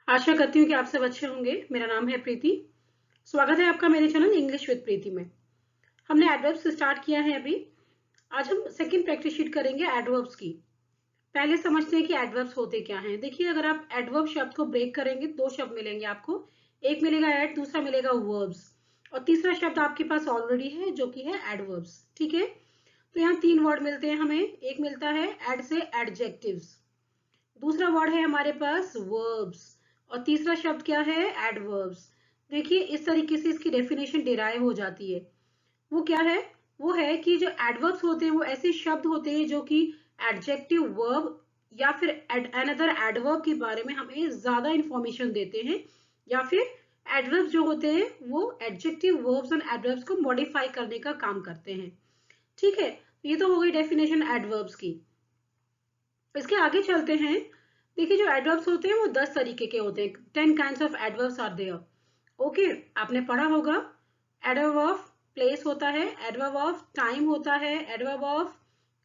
आशा करती हूँ कि आप सब अच्छे होंगे। मेरा नाम है प्रीति। स्वागत है आपका मेरे चैनल इंग्लिश विद प्रीति में। हमने एडवर्ब्स स्टार्ट किया है अभी। आज हम सेकंड प्रैक्टिस शीट करेंगे एडवर्ब्स की। पहले समझते हैं कि एडवर्ब्स होते क्या हैं। देखिए, अगर आप एडवर्ब शब्द को ब्रेक करेंगे, दो शब्द मिलेंगे आपको। एक मिलेगा एड, दूसरा मिलेगा वर्ब्स, और तीसरा शब्द आपके पास ऑलरेडी है जो कि है एडवर्ब्स। ठीक है, तो यहाँ तीन वर्ड मिलते हैं हमें। एक मिलता है एड से एडजेक्टिव्स, दूसरा वर्ड है हमारे पास वर्ब्स, और तीसरा शब्द क्या है? एडवर्ब्स। देखिए, इस तरीके से इसकी डेफिनेशन डिराइव हो जाती है। वो क्या है? वो है कि जो एडवर्ब्स होते हैं वो ऐसे शब्द होते हैं जो कि एडजेक्टिव, वर्ब या फिर अनदर एडवर्ब के बारे में हमें ज्यादा इंफॉर्मेशन देते हैं, या फिर एडवर्ब्स जो होते हैं वो एडजेक्टिव, वर्ब्स और एडवर्ब्स को मॉडिफाई करने का काम करते हैं। ठीक है, ये तो हो गई डेफिनेशन एडवर्ब्स की। इसके आगे चलते हैं। देखिए, जो एडवर्ब्स होते हैं वो 10 तरीके के होते हैं। 10 kinds of adverbs are there. Okay, आपने पढ़ा होगा। एडवर्ब ऑफ प्लेस होता है, एडवर्ब ऑफ टाइम होता है, एडवर्ब ऑफ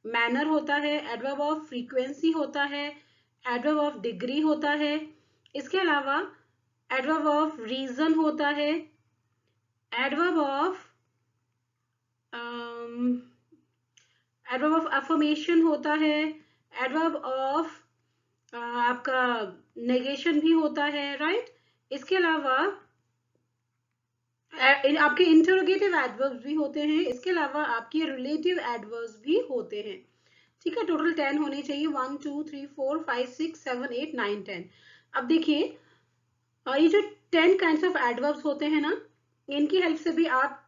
मैनर होता है, एडवर्ब ऑफ फ्रीक्वेंसी होता है, एडवर्ब ऑफ डिग्री होता है। इसके अलावा एडवर्ब ऑफ रीजन होता है, adverb of adverb of affirmation होता है, एडवर्ब ऑफ आपका नेगेशन भी होता है, राइट। इसके अलावा आपके इंटरोगेटिव एडवर्ब्स भी होते हैं। इसके अलावा आपके रिलेटिव एडवर्ब्स भी होते हैं। ठीक है, टोटल 10 होने चाहिए। 1 2 3 4 5 6 7 8 9 10। अब देखिए, ये जो 10 काइंड्स ऑफ एडवर्ब्स होते हैं ना, इनकी हेल्प से भी आप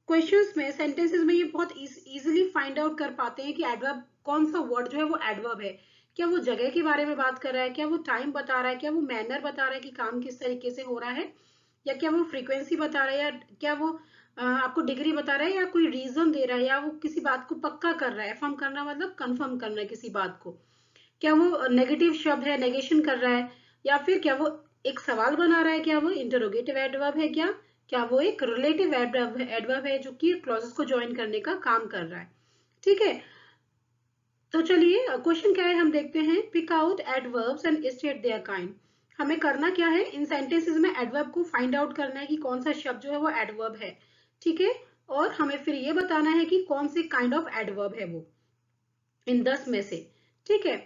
क्वेश्चंस में, सेंटेंसेस में ये बहुत इजीली फाइंड आउट कर पाते हैं कि एडवर्ब कौन सा वर्ड जो है वो एडवर्ब है। क्या वो जगह के बारे में बात कर रहा है, क्या वो टाइम बता रहा है, क्या वो मैनर बता रहा है कि काम किस तरीके से हो रहा है, या क्या वो फ्रीक्वेंसी बता रहा है, या क्या वो आपको डिग्री बता रहा है, या कोई रीजन दे रहा है, या वो किसी बात को पक्का कर रहा है। एफर्म करना मतलब कंफर्म करना है किसी बात को। क्या वो नेगेटिव शब्द है, नेगेशन कर रहा है, या फिर क्या वो एक सवाल बना रहा है, क्या वो इंटरोगेटिव एडवर्ब है, क्या क्या वो एक रिलेटिव एडवर्ब है जो कि क्लॉजेस को ज्वाइन करने का काम कर रहा है। ठीक है, तो चलिए क्वेश्चन क्या है हम देखते हैं। Pick out adverbs and state their kind. हमें करना क्या है, इन सेंटेंसेस में एडवर्ब को फाइंड आउट करना है कि कौन सा शब्द जो है वो एडवर्ब है। ठीक है, और हमें फिर ये बताना है कि कौन से काइंड ऑफ एडवर्ब है वो इन 10 में से। ठीक है,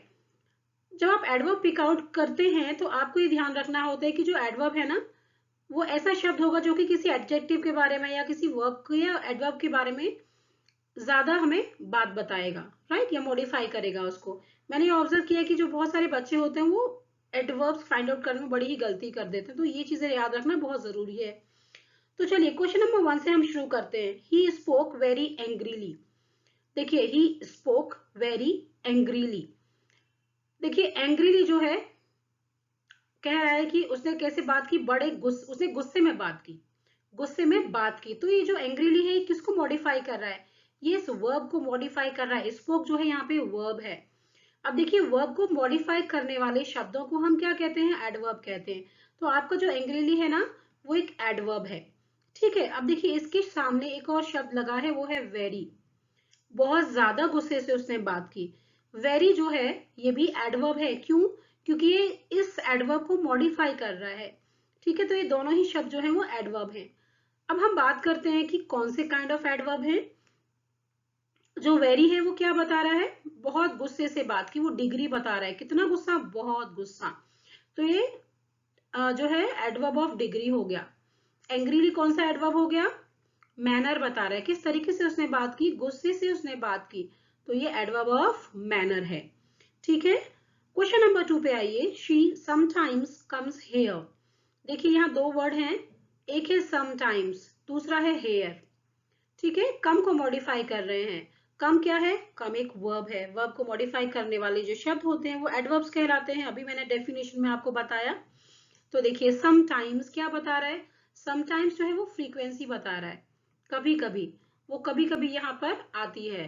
जब आप एडवर्ब पिक आउट करते हैं तो आपको ये ध्यान रखना होता है कि जो एडवर्ब है ना, वो ऐसा शब्द होगा जो कि किसी एडजेक्टिव के बारे में या किसी वर्ब के या एडवर्ब के बारे में ज्यादा हमें बात बताएगा, राइट, या मॉडिफाई करेगा उसको। मैंने ये ऑब्जर्व किया कि जो बहुत सारे बच्चे होते हैं वो एडवर्ब्स फाइंड आउट करने में बड़ी ही गलती कर देते हैं, तो ये चीजें याद रखना बहुत जरूरी है। तो चलिए क्वेश्चन नंबर 1 से हम शुरू करते हैं। He spoke very angrily. देखिए, ही स्पोक वेरी एंग्रीली। देखिए, एंग्रीली जो है, कह रहा है कि उसने कैसे बात की, उसने गुस्से में बात की, गुस्से में बात की। तो ये जो एंग्रीली है, किसको मॉडिफाई कर रहा है? ये इस वर्ब को मॉडिफाई कर रहा है। स्पोक जो है यहाँ पे वर्ब है। अब देखिए, वर्ब को मॉडिफाई करने वाले शब्दों को हम क्या कहते हैं? एडवर्ब कहते हैं। तो आपका जो एंग्रीली है ना, वो एक एडवर्ब है। ठीक है, अब देखिए इसके सामने एक और शब्द लगा है, वो है वेरी। बहुत ज्यादा गुस्से से उसने बात की। वेरी जो है ये भी एडवर्ब है। क्यों? क्योंकि ये इस एडवर्ब को मॉडिफाई कर रहा है। ठीक है, तो ये दोनों ही शब्द जो है वो एडवर्ब है। अब हम बात करते हैं कि कौन से काइंड ऑफ एडवर्ब है। जो वेरी है वो क्या बता रहा है? बहुत गुस्से से बात की, वो डिग्री बता रहा है। कितना गुस्सा? बहुत गुस्सा। तो ये जो है एडवर्ब ऑफ डिग्री हो गया। एंग्रीली कौन सा एडवर्ब हो गया? मैनर बता रहा है, किस तरीके से उसने बात की, गुस्से से उसने बात की, तो ये एडवर्ब ऑफ मैनर है। ठीक है, क्वेश्चन नंबर 2 पे आइए। She sometimes comes here. देखिए, यहाँ दो वर्ड हैं, एक है समटाइम्स, दूसरा है हेयर। ठीक है, कम को मॉडिफाई कर रहे हैं। कम क्या है? कम एक वर्ब है। वर्ब को मॉडिफाई करने वाले जो शब्द होते हैं वो एडवर्ब्स कहलाते हैं। अभी मैंने डेफिनेशन में आपको बताया। तो देखिए, समटाइम्स क्या बता रहा है? समटाइम्स जो है वो फ्रीक्वेंसी बता रहा है, कभी कभी, वो कभी कभी यहाँ पर आती है।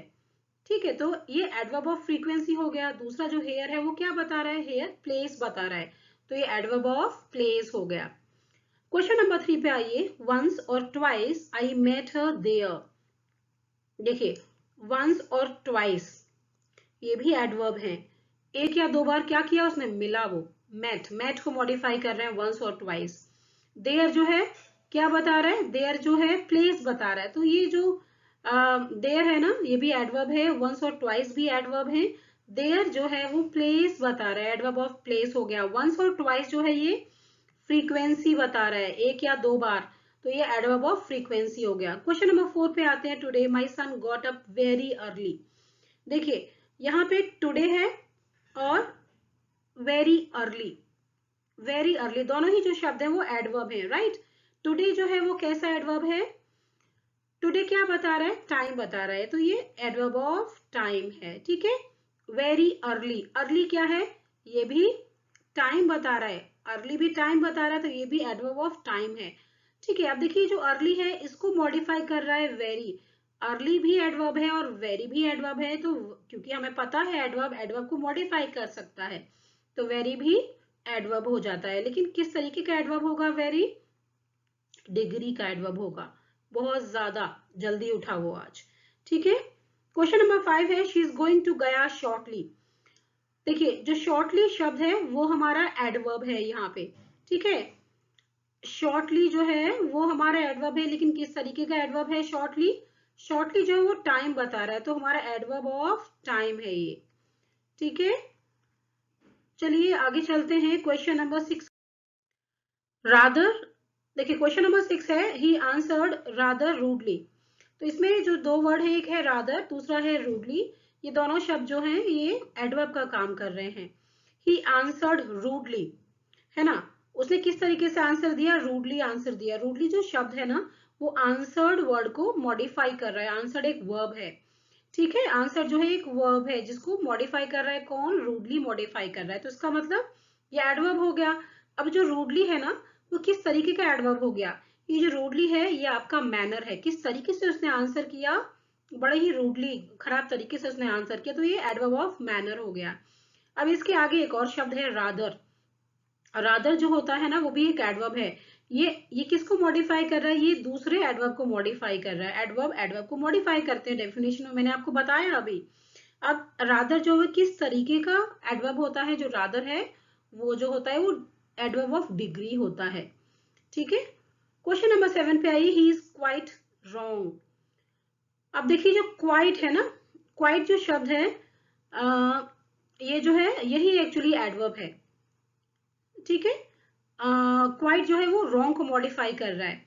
ठीक है, तो ये एडवर्ब ऑफ फ्रीक्वेंसी हो गया। दूसरा जो हेयर है वो क्या बता रहा है? हेयर प्लेस बता रहा है, तो ये एडवर्ब ऑफ प्लेस हो गया। क्वेश्चन नंबर 3 पे आइए। वंस और twice I met her there. देखिए, वंस और ट्वाइस ये भी एडवर्ब है। एक या दो बार क्या किया उसने? मिला वो। मैट को मॉडिफाई कर रहे हैं वंस और ट्वाइस। देयर जो है क्या बता रहा है, देयर जो है प्लेस बता रहा है। तो ये जो देयर है ना, ये भी एडवर्ब है, वंस और ट्वाइस भी एडवर्ब है। देयर जो है वो प्लेस बता रहा है, एडवर्ब ऑफ प्लेस हो गया। वंस और ट्वाइस जो है ये फ्रीक्वेंसी बता रहा है, एक या दो बार, तो ये एडवर्ब ऑफ फ्रीक्वेंसी हो गया। क्वेश्चन नंबर 4 पे आते हैं। Today my son got up very early. देखिए यहाँ पे टुडे है और वेरी अर्ली, वेरी अर्ली दोनों ही जो शब्द है वो एडवर्ब है, राइट। टुडे जो है वो कैसा एडवर्ब है, टुडे क्या बता रहा है, टाइम बता रहा है, तो ये एडवर्ब ऑफ टाइम है, ठीक है। वेरी अर्ली, अर्ली क्या है, ये भी टाइम बता रहा है, अर्ली भी टाइम बता रहा है, तो ये भी एडवर्ब ऑफ टाइम है, ठीक है। अब देखिए जो अर्ली है इसको मॉडिफाई कर रहा है वेरी, अर्ली भी एडवर्ब है और वेरी भी एडवर्ब है, तो क्योंकि हमें पता है एडवर्ब एडवर्ब को मॉडिफाई कर सकता है, तो वेरी भी एडवर्ब हो जाता है। लेकिन किस तरीके का एडवर्ब होगा वेरी, डिग्री का एडवर्ब होगा, बहुत ज्यादा जल्दी उठा वो आज, ठीक है। क्वेश्चन नंबर 5 है, शी इज गोइंग टू गया शॉर्टली। देखिए जो शॉर्टली शब्द है वो हमारा एडवर्ब है यहाँ पे, ठीक है। शॉर्टली जो है वो हमारा एडवर्ब है, लेकिन किस तरीके का एडवर्ब है शॉर्टली, शॉर्टली जो है वो टाइम बता रहा है, तो हमारा एडवर्ब ऑफ टाइम है ये, ठीक है। चलिए आगे चलते हैं। Question number 6, rather. देखिए क्वेश्चन नंबर 6 है, ही आंसर्ड रादर रूडली। तो इसमें जो दो वर्ड है, एक है रादर, दूसरा है रूडली, ये दोनों शब्द जो हैं ये एडवर्ब का काम कर रहे हैं। ही आंसर्ड रूडली है ना, उसने किस तरीके से आंसर दिया, रूडली आंसर दिया। रूडली जो शब्द है ना वो आंसर्ड वर्ड को मॉडिफाई कर रहा है, आंसर्ड एक वर्ब है, ठीक है। आंसर जो है एक वर्ब है जिसको मॉडिफाई कर रहा है कौन, रूडली मॉडिफाई कर रहा है, तो इसका मतलब ये एडवर्ब हो गया। अब जो रूडली है ना वो किस तरीके का एडवर्ब हो गया, ये जो रूडली है ये आपका मैनर है, किस तरीके से उसने आंसर किया, बड़े ही रूडली खराब तरीके से उसने आंसर किया, तो ये एडवर्ब ऑफ मैनर हो गया। अब इसके आगे एक और शब्द है रादर। रादर जो होता है ना वो भी एक एडवर्ब है, ये किसको मॉडिफाई कर रहा है, ये दूसरे एडवर्ब को मॉडिफाई कर रहा है। एडवर्ब एडवर्ब को मॉडिफाई करते हैं, डेफिनेशन में मैंने आपको बताया अभी। अब रादर जो है किस तरीके का एडवर्ब होता है, जो रादर है वो जो होता है वो एडवर्ब ऑफ डिग्री होता है, ठीक है। क्वेश्चन नंबर 7 पे आइए, ही इज क्वाइट रॉन्ग। अब देखिए जो क्वाइट है ना, क्वाइट जो शब्द है ये जो है यही एक्चुअली एडवर्ब है, ठीक है। क्वाइट जो है वो रॉन्ग को मॉडिफाई कर रहा है।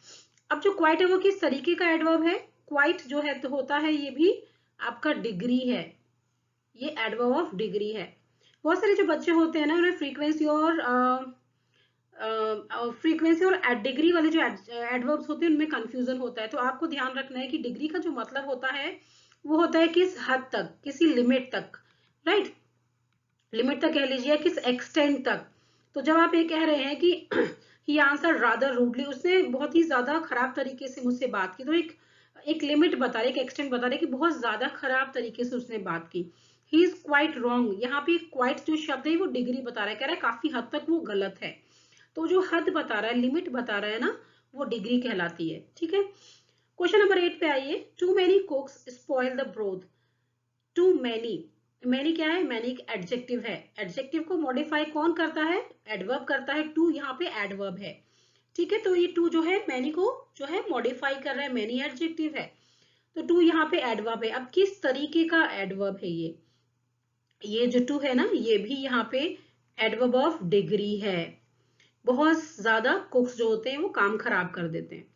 अब जो क्वाइट है वो किस तरीके का एडवर्ब है, क्वाइट जो है तो होता है ये भी आपका डिग्री है, ये एडवर्ब ऑफ डिग्री है। बहुत सारे जो बच्चे होते हैं ना उन्हें फ्रीक्वेंसी और डिग्री वाले जो एडवर्ब्स होते हैं उनमें कंफ्यूजन होता है, तो आपको ध्यान रखना है कि डिग्री का जो मतलब होता है वो होता है किस हद तक, किसी लिमिट तक, राइट, लिमिट तक कह लीजिए, किस एक्सटेंट तक। तो जब आप ये कह रहे हैं कि ही आंसर रादर रूडली, उसने बहुत ही ज्यादा खराब तरीके से मुझसे बात की, तो एक लिमिट बता रहे, एक एक्सटेंट बता रहे कि बहुत ज्यादा खराब तरीके से उसने बात की। ही इज क्वाइट रॉन्ग, यहाँ पे क्वाइट जो शब्द है वो डिग्री बता रहा है, कह रहा है काफी हद तक वो गलत है, तो जो हद बता रहा है, लिमिट बता रहा है ना, वो डिग्री कहलाती है, ठीक है। क्वेश्चन नंबर 8 पे आइए, too many cooks spoil the broth. Too many, many क्या है, मैनी एक एडजेक्टिव है, एडजेक्टिव को मॉडिफाई कौन करता है, एडवर्ब करता है, टू यहाँ पे एडवर्ब है, ठीक है। तो ये टू जो है मैनी को जो है मॉडिफाई कर रहा है, मैनी एडजेक्टिव है, तो टू यहाँ पे एडवर्ब है। अब किस तरीके का एडवर्ब है ये जो टू है ना ये भी यहाँ पे एडवर्ब ऑफ डिग्री है, बहुत ज्यादा कुक्स जो होते हैं वो काम खराब कर देते हैं।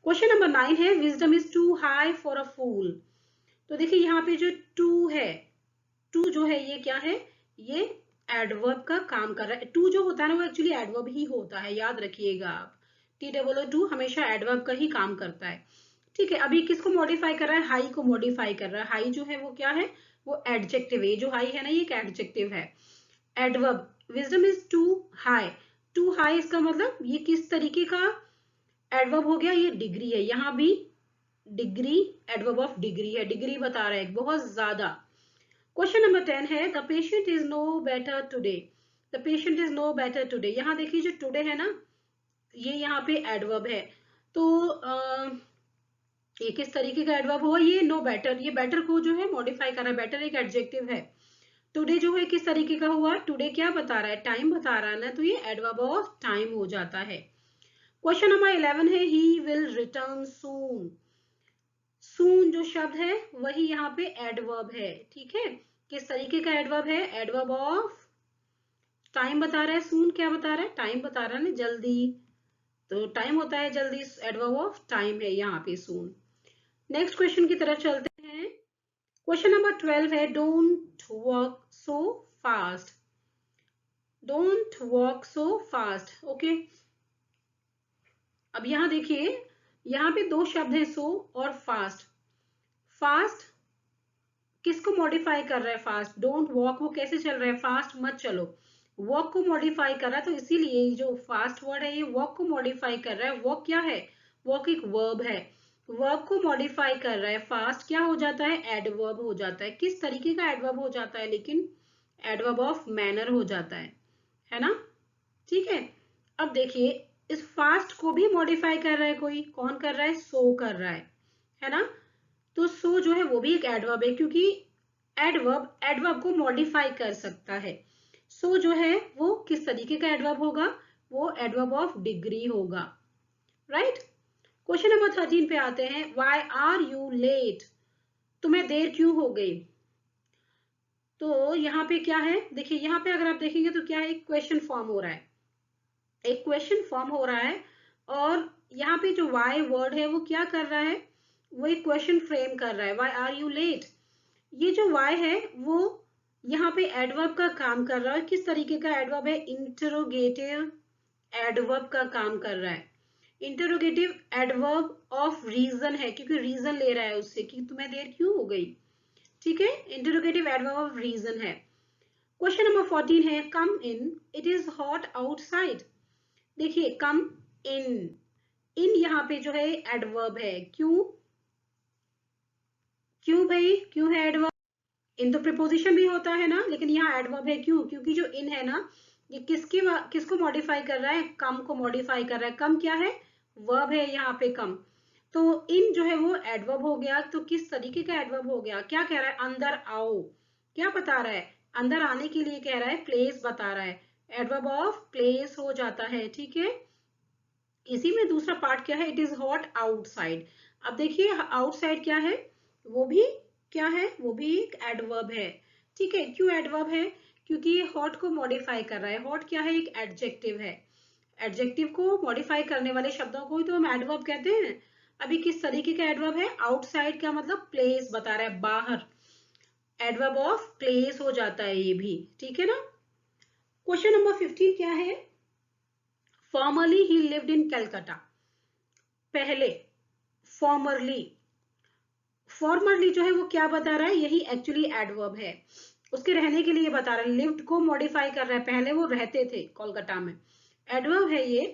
क्वेश्चन नंबर 9 है, wisdom is too high for a fool. तो देखिए यहाँ पे जो टू है, टू जो है ये क्या है, ये एडवर्ब का काम कर रहा है। टू जो होता है ना वो एक्चुअली एडवर्ब ही होता है, याद रखिएगा आप, TOO हमेशा एडवर्ब का ही काम करता है, ठीक है। अभी किसको मॉडिफाई कर रहा है, हाई को मॉडिफाई कर रहा है। हाई जो है वो क्या है, वो एडजेक्टिव है, जो हाई है ना ये एक एडजेक्टिव है, adverb. Wisdom is too high, too high इसका मतलब ये किस तरीके का एडवर्ब हो गया, ये डिग्री है, यहाँ भी डिग्री एडवर्ब ऑफ डिग्री है, डिग्री बता रहा है बहुत ज्यादा। क्वेश्चन नंबर 10 है, the patient is no better today. The patient is no better today, यहाँ देखिए जो टुडे है ना ये यहाँ पे एडवर्ब है, तो ये किस तरीके का एडवर्ब हुआ, ये नो बेटर, ये बेटर को जो है मॉडिफाई कर रहा है, बेटर एक एडजेक्टिव है, टुडे जो है किस तरीके का हुआ, टुडे क्या बता रहा है, टाइम बता रहा है ना, तो ये एडवर्ब ऑफ टाइम हो जाता है। क्वेश्चन नंबर 11 है ही विल रिटर्न सून। सून जो शब्द है वही यहाँ पे एडवर्ब है, ठीक है। किस तरीके का एडवर्ब है, एडवर्ब ऑफ टाइम बता रहा है। सून क्या बता रहा है, टाइम बता रहा है ना, जल्दी, तो टाइम होता है जल्दी, एडवर्ब ऑफ टाइम है यहाँ पे सून। नेक्स्ट क्वेश्चन की तरफ चलते हैं। क्वेश्चन नंबर 12 है don't walk so fast. Don't walk so fast, okay. अब यहाँ देखिए, यहाँ पे दो शब्द हैं, सो और फास्ट। फास्ट किसको मॉडिफाई कर रहा है, फास्ट। डोंट वॉक वो कैसे चल रहा है, फास्ट मत चलो, वॉक को मॉडिफाई कर रहा है, तो इसीलिए जो फास्ट वर्ड है ये वॉक को मॉडिफाई कर रहा है। वॉक क्या है, वॉक एक वर्ब है, वर्ब को मॉडिफाई कर रहा है। फास्ट क्या हो जाता है, एडवर्ब हो जाता है। किस तरीके का एडवर्ब हो जाता है, लेकिन एडवर्ब ऑफ मैनर हो जाता है ना, ठीक है। अब देखिए इस फास्ट को भी मॉडिफाई कर रहा है कोई, कौन कर रहा है, सो कर रहा है ना। तो सो जो है वो भी एक एडवर्ब है, क्योंकि एडवर्ब एडवर्ब को मॉडिफाई कर सकता है। सो जो है वो किस तरीके का एडवर्ब होगा, वो एडवर्ब ऑफ डिग्री होगा, राइट। क्वेश्चन नंबर 13 पे आते हैं, व्हाई आर यू लेट। तुम्हें देर क्यों हो गई। तो यहाँ पे क्या है, देखिए यहाँ पे अगर आप देखेंगे तो क्या है, एक क्वेश्चन फॉर्म हो रहा है, एक क्वेश्चन फॉर्म हो रहा है, और यहाँ पे जो वाई वर्ड है वो क्या कर रहा है, वो एक क्वेश्चन फ्रेम कर रहा है, व्हाई आर यू लेट। ये जो वाई है वो यहाँ पे एडवर्ब का काम कर रहा है। किस तरीके का एडवर्ब है, इंटरोगेटिव एडवर्ब का काम कर रहा है। इंटरोगेटिव एडवर्ब ऑफ रीजन है, क्योंकि रीजन ले रहा है उससे कि तुम्हें देर क्यों हो गई, ठीक है। इंटरोगेटिव एडवर्ब ऑफ रीजन है। क्वेश्चन नंबर 14 है, come in it is hot outside. देखिए कम इन, इन यहाँ पे जो है एडवर्ब है, क्यों, क्यों भाई, क्यों है एडवर्ब, इन तो प्रीपोजिशन भी होता है ना, लेकिन यहाँ एडवर्ब है क्यों, क्योंकि जो इन है ना ये किसको मॉडिफाई कर रहा है, कम को मॉडिफाई कर रहा है। कम क्या है, वर्ब है यहाँ पे कम, तो इन जो है वो एडवर्ब हो गया। तो किस तरीके का एडवर्ब हो गया, क्या कह रहा है, अंदर आओ, क्या बता रहा है, अंदर आने के लिए कह रहा है, प्लेस बता रहा है, एडवर्ब ऑफ प्लेस हो जाता है, ठीक है। इसी में दूसरा पार्ट क्या है, इट इज हॉट आउटसाइड। अब देखिए आउटसाइड क्या है, वो भी क्या है, वो भी एक एडवर्ब है, ठीक है। क्यों एडवर्ब है, क्योंकि ये हॉट को मॉडिफाई कर रहा है। हॉट क्या है, एक एडजेक्टिव है, एडजेक्टिव को मॉडिफाई करने वाले शब्दों को ही तो हम एडवर्ब कहते हैं। अभी किस तरीके का एडवर्ब है, आउटसाइड का मतलब प्लेस बता रहा है, बाहर, एडवर्ब ऑफ प्लेस हो जाता है ये भी, ठीक है ना। क्वेश्चन नंबर 15 क्या है, formerly he lived in Calcutta. पहले, फॉर्मरली, फॉर्मरली जो है वो क्या बता रहा है, यही एक्चुअली एडवर्ब है, उसके रहने के लिए बता रहा है। लिव्ड को मॉडिफाई कर रहा है, पहले वो रहते थे कोलकाता में, एडवर्ब है ये।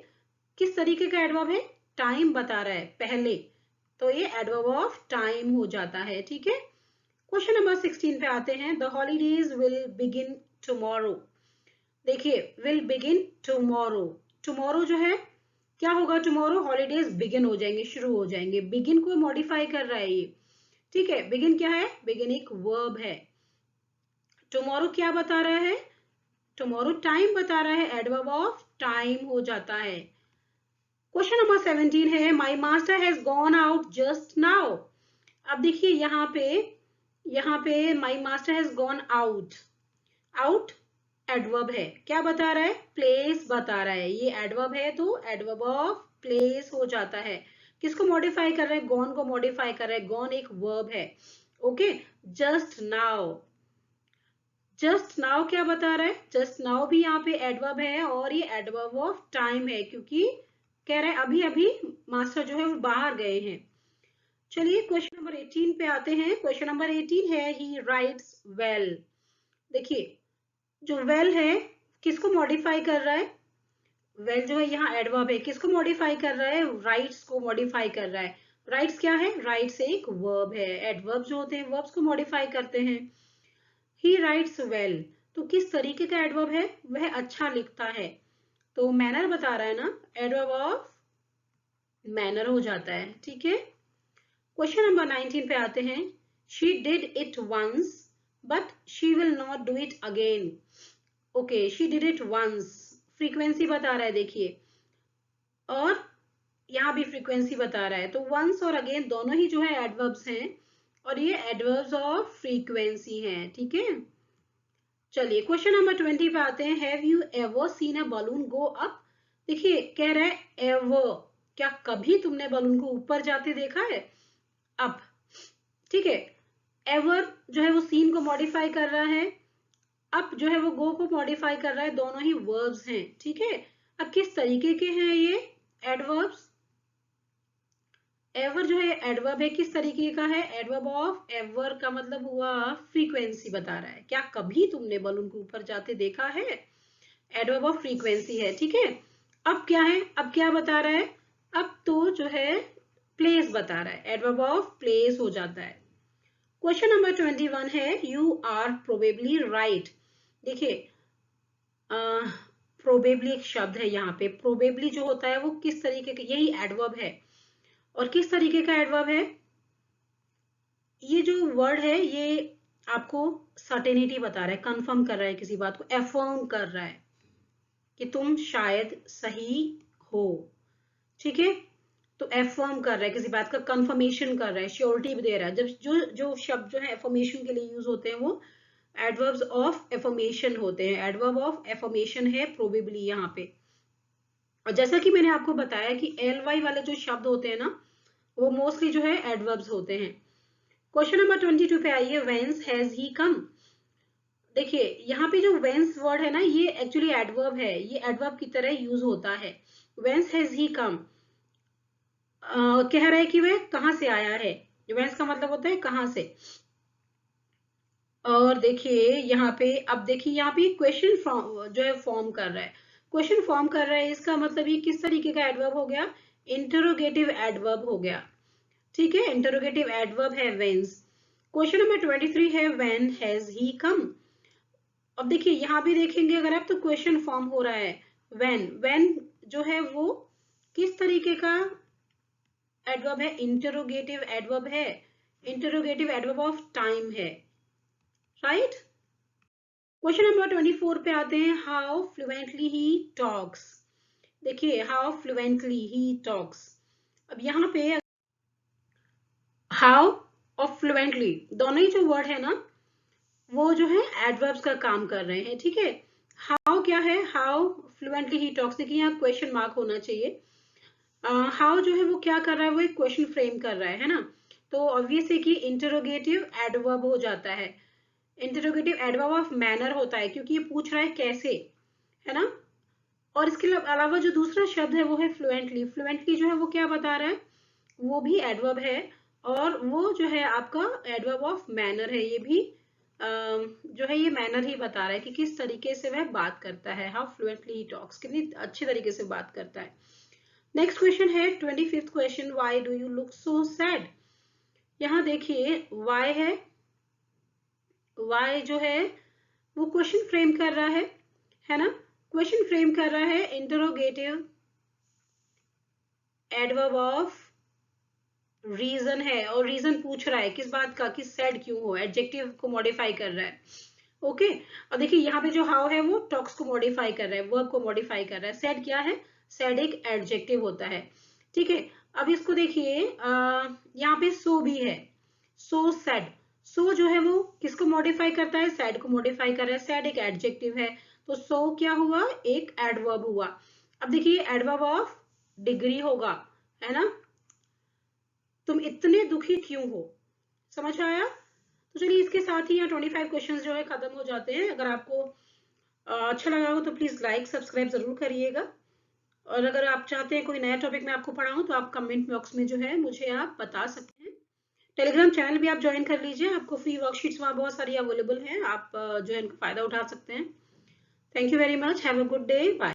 किस तरीके का एडवर्ब है, टाइम बता रहा है पहले, तो ये एडवर्ब ऑफ टाइम हो जाता है, ठीक है। क्वेश्चन नंबर 16 पे आते हैं, the holidays will begin tomorrow. देखिए विल बिगिन टुमारो, टुमारो जो है क्या होगा, टुमारो हॉलीडेज बिगिन हो जाएंगे, शुरू हो जाएंगे। बिगिन को मॉडिफाई कर रहा है ये, ठीक है। बिगिन क्या है, बिगिन एक वर्ब है। टुमारो क्या बता रहा है, टुमारो टाइम बता रहा है, एडवर्ब ऑफ टाइम हो जाता है। क्वेश्चन नंबर 17 है, my master has gone out just now. अब देखिए यहाँ पे my master has gone out, out adverb है, क्या बता रहा है, प्लेस बता रहा है, ये एडवर्ब है तो एडवर्ब ऑफ प्लेस हो जाता है। किसको मॉडिफाई कर रहा है, गॉन को मॉडिफाई कर रहा है, गॉन एक वर्ब है, okay. Just now, just now क्या बता रहा है, जस्ट नाउ भी यहाँ पे एडवर्ब है, और ये एडवर्ब ऑफ टाइम है, क्योंकि कह रहा है अभी अभी मास्टर जो है वो बाहर गए हैं। चलिए क्वेश्चन नंबर 18 पे आते हैं। क्वेश्चन नंबर 18 है, ही राइट्स वेल। देखिए जो वेल है किसको मॉडिफाई कर रहा है, वेल जो है यहाँ एडवर्ब है, किसको मॉडिफाई कर रहा है, राइट्स को मॉडिफाई कर रहा है। राइट्स क्या है, राइट्स एक वर्ब है, एडवर्ब जो होते हैं वर्ब्स को मॉडिफाई करते हैं। ही राइट्स वेल, तो किस तरीके का एडवर्ब है, वह अच्छा लिखता है, तो मैनर बता रहा है ना, एडवर्ब ऑफ मैनर हो जाता है, ठीक है। क्वेश्चन नंबर 19 पे आते हैं, she did it once but she will not do it again. Okay, she did it once. Frequency बता रहा है देखिए, और यहाँ भी फ्रीक्वेंसी बता रहा है, तो वंस और अगेन दोनों ही जो है एडवर्ब्स हैं, और ये एडवर्ब्स ऑफ फ्रीक्वेंसी हैं, ठीक है। चलिए क्वेश्चन नंबर 20 पे आते हैं। Have you ever seen a balloon go up? देखिए कह रहा है एवर, क्या कभी तुमने बलून को ऊपर जाते देखा है? अप, ठीक है। एवर जो है वो सीन को मॉडिफाई कर रहा है, अप जो है वो गो को मॉडिफाई कर रहा है, दोनों ही वर्ब्स हैं, ठीक है। अब किस तरीके के हैं ये एडवर्ब्स? एवर जो है एडवर्ब है, किस तरीके का है? एडवर्ब ऑफ एवर का मतलब हुआ फ्रीक्वेंसी बता रहा है, क्या कभी तुमने बलून को ऊपर जाते देखा है? एडवर्ब ऑफ फ्रीक्वेंसी है, ठीक है। अब क्या है, अब क्या बता रहा है? अब तो जो है प्लेस बता रहा है, एडवर्ब ऑफ प्लेस हो जाता है। क्वेश्चन नंबर 21 है, यू आर प्रोबेबली राइट। देखिए प्रोबेबली एक शब्द है यहाँ पे, प्रोबेबली जो होता है वो किस तरीके का, यही एडवर्ब है, और किस तरीके का एडवर्ब है? ये जो वर्ड है ये आपको सर्टेनिटी बता रहा है, कंफर्म कर रहा है किसी बात को, एफर्म कर रहा है कि तुम शायद सही हो, ठीक है। तो एफर्म कर रहा है किसी बात का, कंफर्मेशन कर रहा है, श्योरिटी भी दे रहा है। जब जो जो शब्द जो है एफर्मेशन के लिए यूज होते हैं वो एडवर्ब्स ऑफ एफर्मेशन होते हैं। एडवर्ब ऑफ एफर्मेशन है प्रोबेबली यहाँ पे। और जैसा कि मैंने आपको बताया कि एल वाई वाले जो शब्द होते हैं ना, वो मोस्टली जो है एडवर्ब्स होते हैं। क्वेश्चन नंबर 22 पे आइए, व्हेंस हैज ही कम। देखिए यहाँ पे जो व्हेंस वर्ड है ना, ये एक्चुअली एडवर्ब है, ये एडवर्ब की तरह यूज होता है। व्हेंस हैज ही कम कह रहा है कि वह कहां से आया है। व्हेंस का मतलब होता है कहां से। और देखिए यहाँ पे, अब देखिए यहाँ पे क्वेश्चन जो है फॉर्म कर रहा है, क्वेश्चन फॉर्म कर रहा है, इसका मतलब ये किस तरीके का एडवर्ब हो गया? इंटरोगेटिव एडवर्ब हो गया, ठीक है। इंटरोगेटिव एडवर्ब है व्हेंस। क्वेश्चन नंबर 23 है, व्हेन हैज ही कम। अब देखिए यहाँ भी देखेंगे अगर आप, तो क्वेश्चन फॉर्म हो रहा है व्हेन। व्हेन जो है वो किस तरीके का एडवर्ब है? इंटरोगेटिव एडवर्ब है, इंटरोगेटिव एडवर्ब ऑफ टाइम है, राइट। क्वेश्चन नंबर 24 पे आते हैं, हाउ फ्लुएंटली ही टॉक्स। देखिए हाउ फ्लुएंटली ही टॉक्स, अब यहाँ पे हाउ और फ्लुएंटली दोनों ही जो वर्ड है ना, वो जो है एडवर्ब्स का काम कर रहे हैं, ठीक है। हाउ क्या है? हाउ फ्लुएंटली ही टॉक्स, देखिए यहाँ क्वेश्चन मार्क होना चाहिए। हाउ जो है वो क्या कर रहा है? वो एक क्वेश्चन फ्रेम कर रहा है ना, तो ऑब्वियस है कि इंटरोगेटिव एडवर्ब हो जाता है। इंटरोगेटिव एडवर्ब ऑफ मैनर होता है, क्योंकि ये पूछ रहा है कैसे, है ना। और इसके अलावा जो दूसरा शब्द है वो है फ्लुएंटली। फ्लुएंटली जो है वो क्या बता रहा है? वो भी एडवर्ब है, और वो जो है आपका एडवर्ब ऑफ मैनर है, ये भी जो है ये मैनर ही बता रहा है कि किस तरीके से वह बात करता है। हाउ फ्लुएंटली ही टॉक्स, कितनी अच्छी तरीके से बात करता है। नेक्स्ट क्वेश्चन है 25th question, why do you look so sad. यहाँ देखिए व्हाई है, व्हाई जो है वो क्वेश्चन फ्रेम कर रहा है ना, क्वेश्चन फ्रेम कर रहा है, इंटरोगेटिव एडवर्ब ऑफ रीजन है, और रीजन पूछ रहा है किस बात का, कि सैड क्यों हो, एडजेक्टिव को मॉडिफाई कर रहा है, ओके। और देखिए यहाँ पे जो हाउ है वो टॉक्स को मॉडिफाई कर रहा है, वर्ब को मॉडिफाई कर रहा है। सैड क्या है? सैड एक एडजेक्टिव होता है, ठीक है। अब इसको देखिए यहाँ पे सो भी है, सो सैड। सो जो है वो किसको मॉडिफाई करता है? सैड को मॉडिफाई कर रहा है, सैड एक एडजेक्टिव है, तो सो क्या हुआ? एक एडवर्ब हुआ। अब देखिए एडवर्ब ऑफ डिग्री होगा, है ना, तुम इतने दुखी क्यों हो। समझ आया? तो चलिए इसके साथ ही यहाँ 25 क्वेश्चंस जो है खत्म हो जाते हैं। अगर आपको अच्छा लगा हो तो प्लीज लाइक सब्सक्राइब जरूर करिएगा, और अगर आप चाहते हैं कोई नया टॉपिक मैं आपको पढ़ाऊं तो आप कमेंट बॉक्स में जो है मुझे आप बता सकते हैं। टेलीग्राम चैनल भी आप ज्वाइन कर लीजिए, आपको फ्री वर्कशीट्स वहाँ बहुत सारी अवेलेबल हैं, आप जो है इनका फायदा उठा सकते हैं। Thank you very much, have a good day, bye.